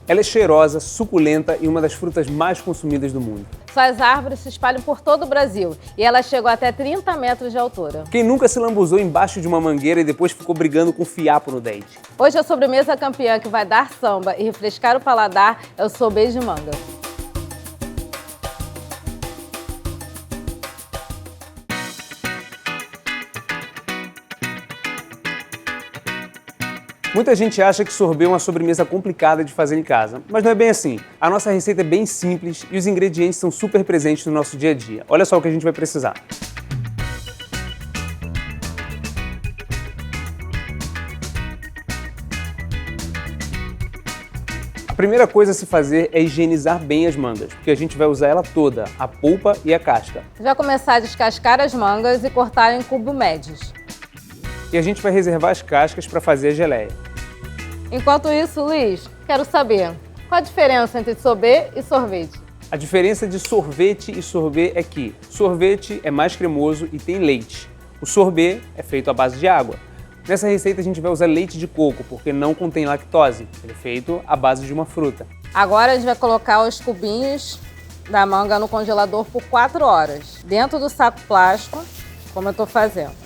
Ela é cheirosa, suculenta e uma das frutas mais consumidas do mundo. Suas árvores se espalham por todo o Brasil e ela chegou até 30 metros de altura. Quem nunca se lambuzou embaixo de uma mangueira e depois ficou brigando com fiapo no dente? Hoje a sobremesa campeã que vai dar samba e refrescar o paladar é o sorbet de manga. Muita gente acha que sorbet é uma sobremesa complicada de fazer em casa, mas não é bem assim. A nossa receita é bem simples e os ingredientes são super presentes no nosso dia a dia. Olha só o que a gente vai precisar. A primeira coisa a se fazer é higienizar bem as mangas, porque a gente vai usar ela toda, a polpa e a casca. Já começar a descascar as mangas e cortar em cubos médios. E a gente vai reservar as cascas para fazer a geleia. Enquanto isso, Luiz, quero saber, qual a diferença entre sorbet e sorvete? A diferença de sorvete e sorbet é que sorvete é mais cremoso e tem leite. O sorbet é feito à base de água. Nessa receita a gente vai usar leite de coco, porque não contém lactose. Ele é feito à base de uma fruta. Agora a gente vai colocar os cubinhos da manga no congelador por 4 horas, dentro do saco plástico, como eu estou fazendo.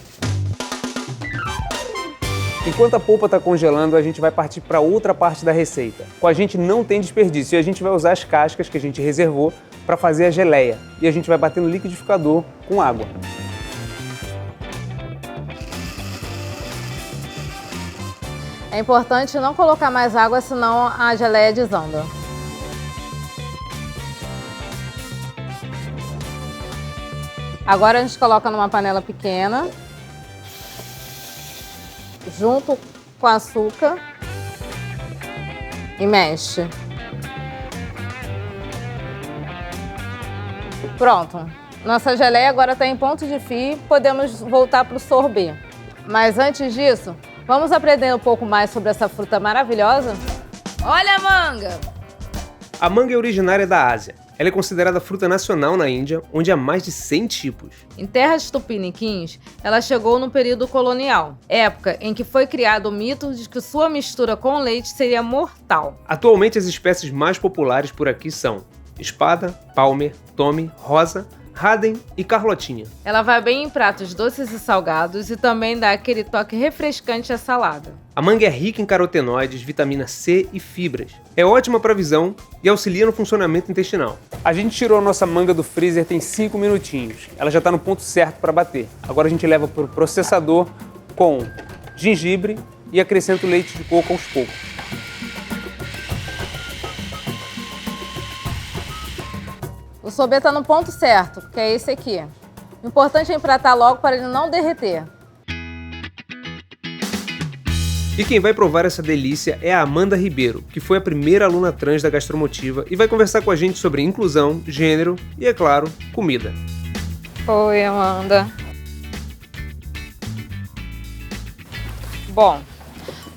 Enquanto a polpa está congelando, a gente vai partir para outra parte da receita. Com a gente não tem desperdício e a gente vai usar as cascas que a gente reservou para fazer a geleia. E a gente vai bater no liquidificador com água. É importante não colocar mais água, senão a geleia desanda. Agora a gente coloca numa panela pequena, junto com açúcar e mexe. Pronto. Nossa geleia agora está em ponto de fio, podemos voltar para o sorbet. Mas antes disso, vamos aprender um pouco mais sobre essa fruta maravilhosa? Olha a manga! A manga é originária da Ásia. Ela é considerada fruta nacional na Índia, onde há mais de 100 tipos. Em terras tupiniquins, ela chegou no período colonial, época em que foi criado o mito de que sua mistura com leite seria mortal. Atualmente as espécies mais populares por aqui são espada, palmer, tome, rosa, Haden e Carlotinha. Ela vai bem em pratos doces e salgados e também dá aquele toque refrescante à salada. A manga é rica em carotenoides, vitamina C e fibras. É ótima para a visão e auxilia no funcionamento intestinal. A gente tirou a nossa manga do freezer tem 5 minutinhos. Ela já está no ponto certo para bater. Agora a gente leva para o processador com gengibre e acrescenta o leite de coco aos poucos. O sorbet está no ponto certo, que é esse aqui. O importante é empratar logo para ele não derreter. E quem vai provar essa delícia é a Amanda Ribeiro, que foi a primeira aluna trans da Gastromotiva e vai conversar com a gente sobre inclusão, gênero e, é claro, comida. Oi, Amanda. Bom,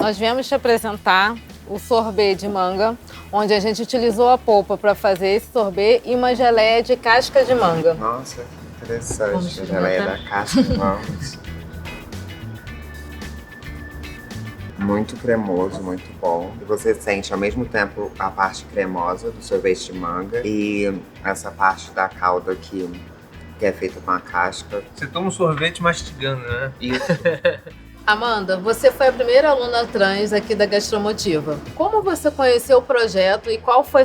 nós viemos te apresentar o sorbet de manga, onde a gente utilizou a polpa para fazer esse sorbet e uma geleia de casca de manga. Nossa, que interessante. A geleia da casca de manga. Muito cremoso, muito bom. E você sente ao mesmo tempo a parte cremosa do sorvete de manga e essa parte da calda que é feita com a casca. Você toma um sorvete mastigando, né? Isso. Amanda, você foi a primeira aluna trans aqui da Gastromotiva. Como você conheceu o projeto e como foi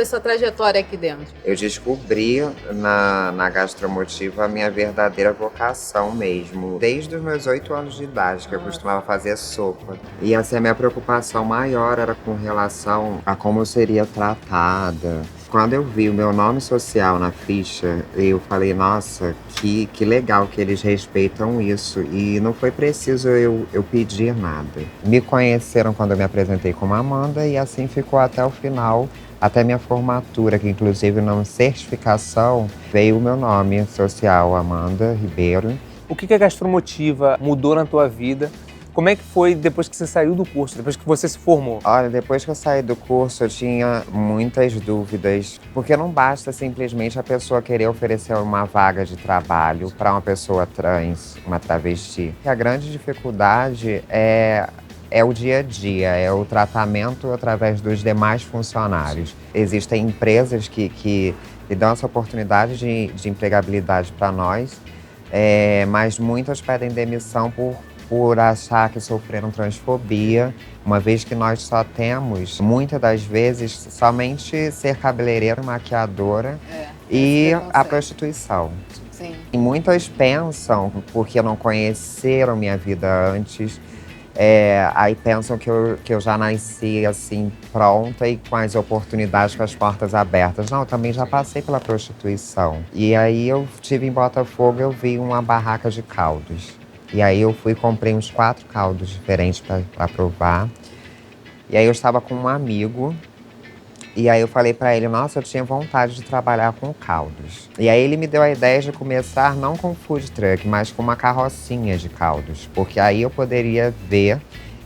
sua trajetória aqui dentro? Eu descobri na Gastromotiva a minha verdadeira vocação mesmo. Desde os meus 8 anos de idade, que eu costumava fazer sopa. E assim, a minha preocupação maior era com relação a como eu seria tratada. Quando eu vi o meu nome social na ficha, eu falei, nossa, que legal que eles respeitam isso. E não foi preciso eu pedir nada. Me conheceram quando eu me apresentei como Amanda e assim ficou até o final, até minha formatura, que inclusive na certificação veio o meu nome social, Amanda Ribeiro. O que a Gastromotiva mudou na tua vida? Como é que foi depois que você saiu do curso, depois que você se formou? Olha, depois que eu saí do curso, eu tinha muitas dúvidas, porque não basta simplesmente a pessoa querer oferecer uma vaga de trabalho para uma pessoa trans, uma travesti. A grande dificuldade é é o dia a dia, é o tratamento através dos demais funcionários. Existem empresas que dão essa oportunidade de empregabilidade para nós, mas muitas pedem demissão por achar que sofreram transfobia, uma vez que nós só temos, muitas das vezes, somente ser cabeleireira, maquiadora e a prostituição. Sim. E muitas pensam, porque não conheceram minha vida antes, aí pensam que eu já nasci assim, pronta e com as oportunidades, com as portas abertas. Não, eu também já passei pela prostituição. E aí eu tive em Botafogo, eu vi uma barraca de caldos. E aí eu fui e comprei uns 4 caldos diferentes para provar. E aí eu estava com um amigo. E aí eu falei pra ele, nossa, eu tinha vontade de trabalhar com caldos. E aí ele me deu a ideia de começar não com food truck, mas com uma carrocinha de caldos. Porque aí eu poderia ver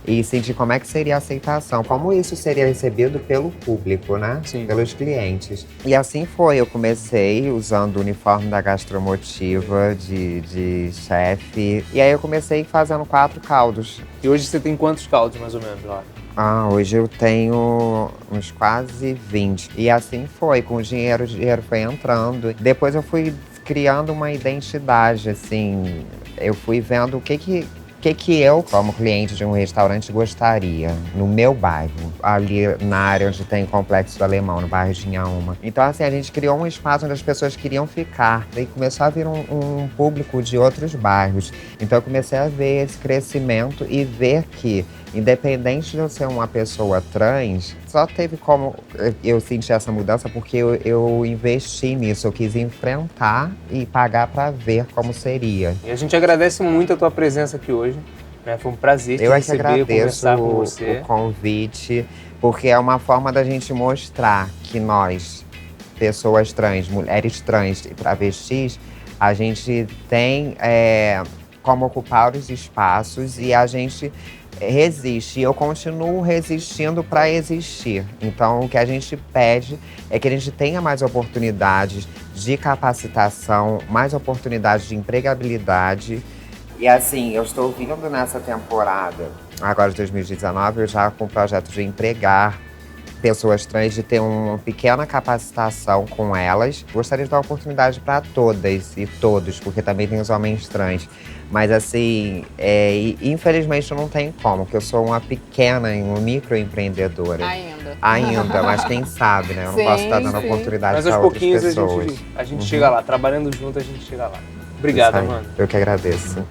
e sentir como é que seria a aceitação, como isso seria recebido pelo público, né? Sim. Pelos clientes. E assim foi, eu comecei usando o uniforme da Gastromotiva de chefe. E aí eu comecei fazendo 4 caldos. E hoje você tem quantos caldos, mais ou menos, lá? Hoje eu tenho uns quase 20. E assim foi, com o dinheiro foi entrando. Depois eu fui criando uma identidade, assim. Eu fui vendo o que eu, como cliente de um restaurante, gostaria no meu bairro. Ali na área onde tem Complexo do Alemão, no bairro de Inhaúma. Então, assim, a gente criou um espaço onde as pessoas queriam ficar. E começou a vir um público de outros bairros. Então, eu comecei a ver esse crescimento e ver que, independente de eu ser uma pessoa trans, só teve como eu sentir essa mudança porque eu investi nisso. Eu quis enfrentar e pagar para ver como seria. E a gente agradece muito a tua presença aqui hoje. Né? Foi um prazer te Eu é que receber, agradeço conversar com você. o convite, porque é uma forma da gente mostrar que nós, pessoas trans, mulheres trans e travestis, a gente tem como ocupar os espaços e a gente resiste. E eu continuo resistindo para existir. Então, o que a gente pede é que a gente tenha mais oportunidades de capacitação, mais oportunidades de empregabilidade. E assim, eu estou vindo nessa temporada, agora de 2019, eu já com o projeto de empregar pessoas trans, de ter uma pequena capacitação com elas. Gostaria de dar oportunidade para todas e todos, porque também tem os homens trans. Mas assim, infelizmente não tem como, porque eu sou uma pequena, uma microempreendedora. Ainda, mas quem sabe, né? Eu não posso estar dando oportunidade para outras pessoas. Mas aos pouquinhos a gente chega lá, trabalhando junto a gente chega lá. Obrigado, mano. Eu que agradeço.